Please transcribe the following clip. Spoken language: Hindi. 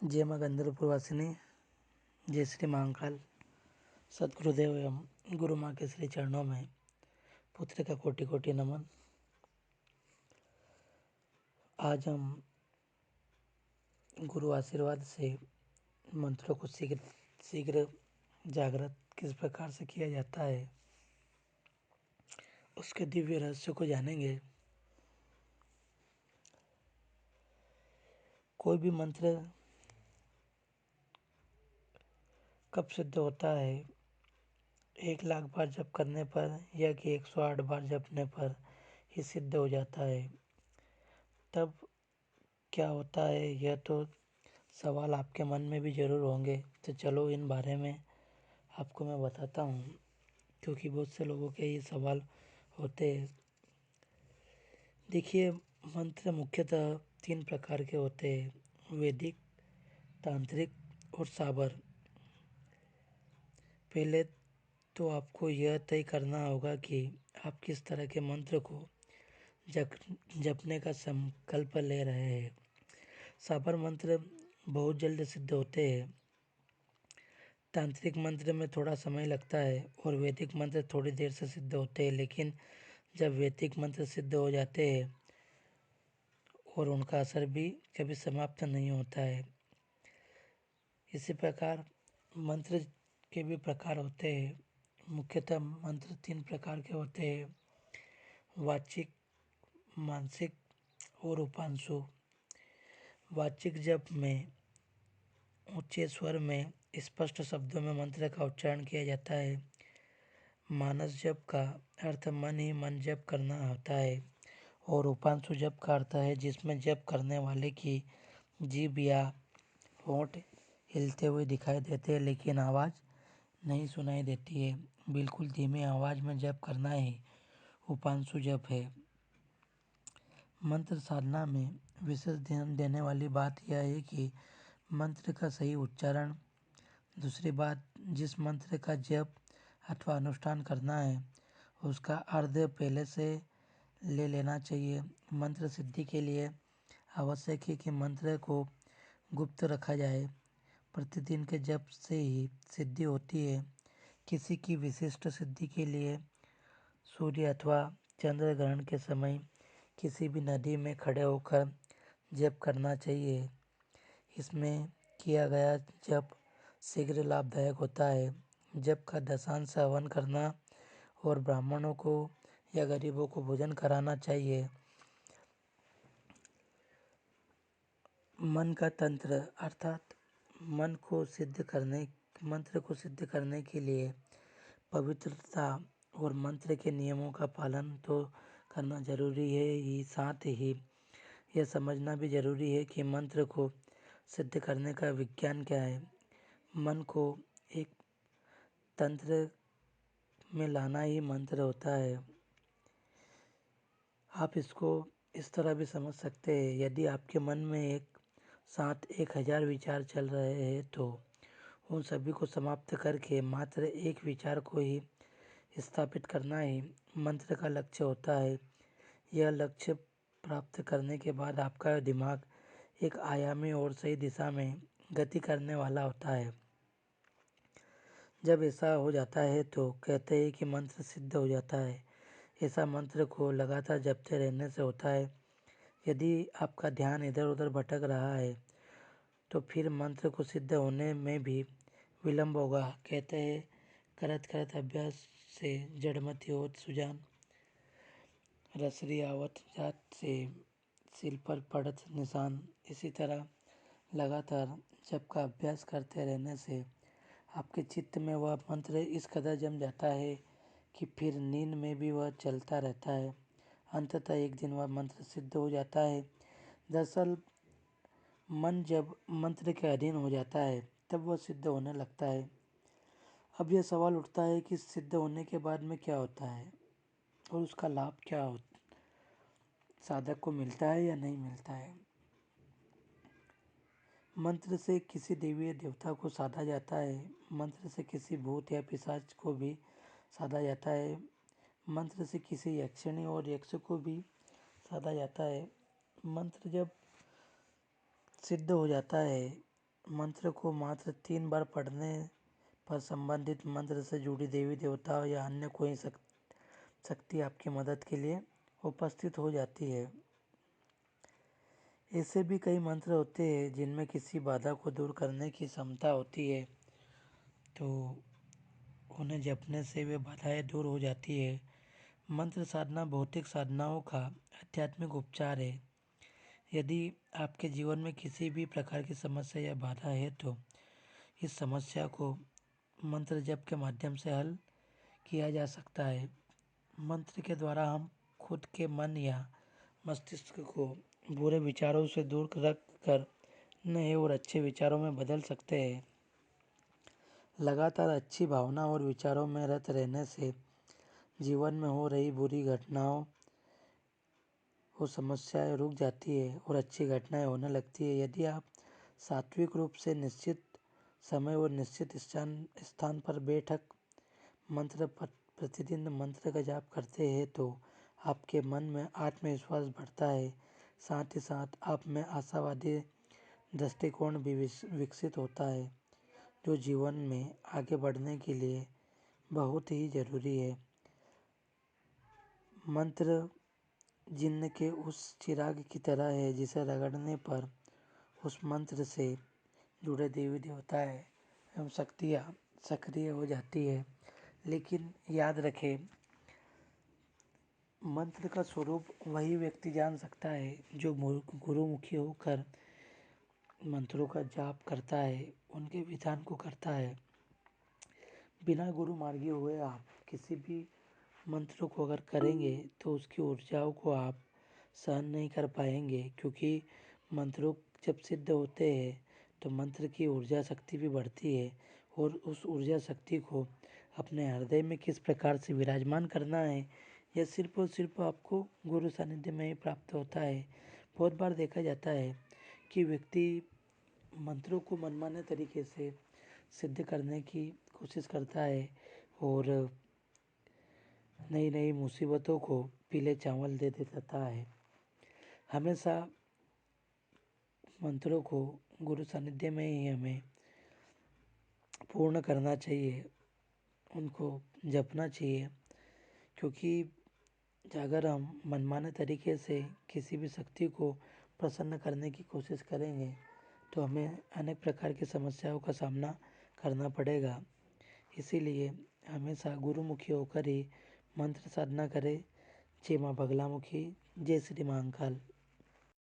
जय माँ गंधर्वपुरवासिनी, जय श्री महाकाल। सद्गुरुदेव एवं गुरु माँ के श्री चरणों में पुत्र का कोटि कोटि नमन। आज हम गुरु आशीर्वाद से मंत्रों को शीघ्र जागृत किस प्रकार से किया जाता है उसके दिव्य रहस्य को जानेंगे। कोई भी मंत्र कब सिद्ध होता है? 1,00,000 बार जप करने पर या कि 108 बार जपने पर ही सिद्ध हो जाता है। तब क्या होता है, यह तो सवाल आपके मन में भी ज़रूर होंगे। तो चलो इन बारे में आपको मैं बताता हूँ, क्योंकि बहुत से लोगों के ये सवाल होते हैं। देखिए, मंत्र मुख्यतः 3 प्रकार के होते हैं: वैदिक, तांत्रिक और साबर। पहले तो आपको यह तय करना होगा कि आप किस तरह के मंत्र को जपने का संकल्प ले रहे हैं। साबर मंत्र बहुत जल्द सिद्ध होते हैं, तांत्रिक मंत्र में थोड़ा समय लगता है और वैदिक मंत्र थोड़ी देर से सिद्ध होते हैं। लेकिन जब वैदिक मंत्र सिद्ध हो जाते हैं और उनका असर भी कभी समाप्त नहीं होता है। इसी प्रकार मंत्र के भी प्रकार होते हैं। मुख्यतः मंत्र 3 प्रकार के होते हैं: वाचिक, मानसिक और उपांशु। वाचिक जप में ऊंचे स्वर में स्पष्ट शब्दों में मंत्र का उच्चारण किया जाता है। मानस जप का अर्थ मन ही मन जप करना होता है और उपांशु जप का अर्थ है जिसमें जप करने वाले की जीभ या होंठ हिलते हुए दिखाई देते हैं लेकिन आवाज़ नहीं सुनाई देती है। बिल्कुल धीमी आवाज़ में जप करना ही उपांशु जप है। मंत्र साधना में विशेष ध्यान देने वाली बात यह है कि मंत्र का सही उच्चारण। दूसरी बात, जिस मंत्र का जप अथवा अनुष्ठान करना है उसका अर्थ पहले से ले लेना चाहिए। मंत्र सिद्धि के लिए आवश्यक है कि मंत्र को गुप्त रखा जाए। प्रतिदिन के जप से ही सिद्धि होती है। किसी की विशिष्ट सिद्धि के लिए सूर्य अथवा चंद्र ग्रहण के समय किसी भी नदी में खड़े होकर जप करना चाहिए। इसमें किया गया जप शीघ्र लाभदायक होता है। जप का दशांश हवन करना और ब्राह्मणों को या गरीबों को भोजन कराना चाहिए। मन का तंत्र अर्थात मंत्र को सिद्ध करने के लिए पवित्रता और मंत्र के नियमों का पालन तो करना जरूरी है ही, साथ ही यह समझना भी जरूरी है कि मंत्र को सिद्ध करने का विज्ञान क्या है। मन को एक तंत्र में लाना ही मंत्र होता है। आप इसको इस तरह भी समझ सकते हैं, यदि आपके मन में एक साथ 1,000 विचार चल रहे हैं तो उन सभी को समाप्त करके मात्र एक विचार को ही स्थापित करना ही मंत्र का लक्ष्य होता है। यह लक्ष्य प्राप्त करने के बाद आपका दिमाग एक आयामी और सही दिशा में गति करने वाला होता है। जब ऐसा हो जाता है तो कहते हैं कि मंत्र सिद्ध हो जाता है। ऐसा मंत्र को लगातार जपते रहने से होता है। यदि आपका ध्यान इधर उधर भटक रहा है तो फिर मंत्र को सिद्ध होने में भी विलंब होगा। कहते हैं, करत करत अभ्यास से जड़मति होत सुजान, रसरी आवत जात से सिल पर पड़त निशान। इसी तरह लगातार जप का अभ्यास करते रहने से आपके चित्त में वह मंत्र इस कदर जम जाता है कि फिर नींद में भी वह चलता रहता है। अंततः एक दिन वह मंत्र सिद्ध हो जाता है। दरअसल मन जब मंत्र के अधीन हो जाता है तब वह सिद्ध होने लगता है। अब यह सवाल उठता है कि सिद्ध होने के बाद में क्या होता है और उसका लाभ क्या साधक को मिलता है या नहीं मिलता है। मंत्र से किसी देवी या देवता को साधा जाता है। मंत्र से किसी भूत या पिशाच को भी साधा जाता है। मंत्र से किसी यक्षिणी और यक्ष को भी साधा जाता है। मंत्र जब सिद्ध हो जाता है मंत्र को मात्र 3 बार पढ़ने पर संबंधित मंत्र से जुड़ी देवी देवताओं या अन्य कोई शक्ति आपकी मदद के लिए उपस्थित हो जाती है। ऐसे भी कई मंत्र होते हैं जिनमें किसी बाधा को दूर करने की क्षमता होती है, तो उन्हें जपने से वे बाधाएं दूर हो जाती है। मंत्र साधना भौतिक साधनाओं का आध्यात्मिक उपचार है। यदि आपके जीवन में किसी भी प्रकार की समस्या या बाधा है तो इस समस्या को मंत्र जप के माध्यम से हल किया जा सकता है। मंत्र के द्वारा हम खुद के मन या मस्तिष्क को बुरे विचारों से दूर रख कर नए और अच्छे विचारों में बदल सकते हैं। लगातार अच्छी भावना और विचारों में रत रहने से जीवन में हो रही बुरी घटनाओं और समस्याएं रुक जाती है और अच्छी घटनाएं होने लगती है। यदि आप सात्विक रूप से निश्चित समय और निश्चित स्थान पर बैठक मंत्र प्रतिदिन मंत्र का जाप करते हैं तो आपके मन में आत्मविश्वास बढ़ता है। साथ ही साथ आप में आशावादी दृष्टिकोण भी विकसित होता है, जो जीवन में आगे बढ़ने के लिए बहुत ही जरूरी है। मंत्र जिन्न के उस चिराग की तरह है जिसे रगड़ने पर उस मंत्र से जुड़े देवी देवताएं एवं शक्तियाँ सक्रिय हो जाती है। लेकिन याद रखें, मंत्र का स्वरूप वही व्यक्ति जान सकता है जो गुरुमुखी होकर मंत्रों का जाप करता है, उनके विधान को करता है। बिना गुरु मार्गी हुए आप किसी भी मंत्रों को अगर करेंगे तो उसकी ऊर्जाओं को आप सहन नहीं कर पाएंगे, क्योंकि मंत्रों जब सिद्ध होते हैं तो मंत्र की ऊर्जा शक्ति भी बढ़ती है और उस ऊर्जा शक्ति को अपने हृदय में किस प्रकार से विराजमान करना है यह सिर्फ और सिर्फ आपको गुरु सानिध्य में ही प्राप्त होता है। बहुत बार देखा जाता है कि व्यक्ति मंत्रों को मनमाने तरीके से सिद्ध करने की कोशिश करता है और नई नई मुसीबतों को पीले चावल दे देता है। हमेशा मंत्रों को गुरु सानिध्य में ही हमें पूर्ण करना चाहिए, उनको जपना चाहिए, क्योंकि अगर हम मनमाने तरीके से किसी भी शक्ति को प्रसन्न करने की कोशिश करेंगे तो हमें अनेक प्रकार की समस्याओं का सामना करना पड़ेगा। इसीलिए हमेशा गुरुमुखी होकर ही मंत्र साधना करें। जय माँ बगलामुखी, जय श्री महाकाल।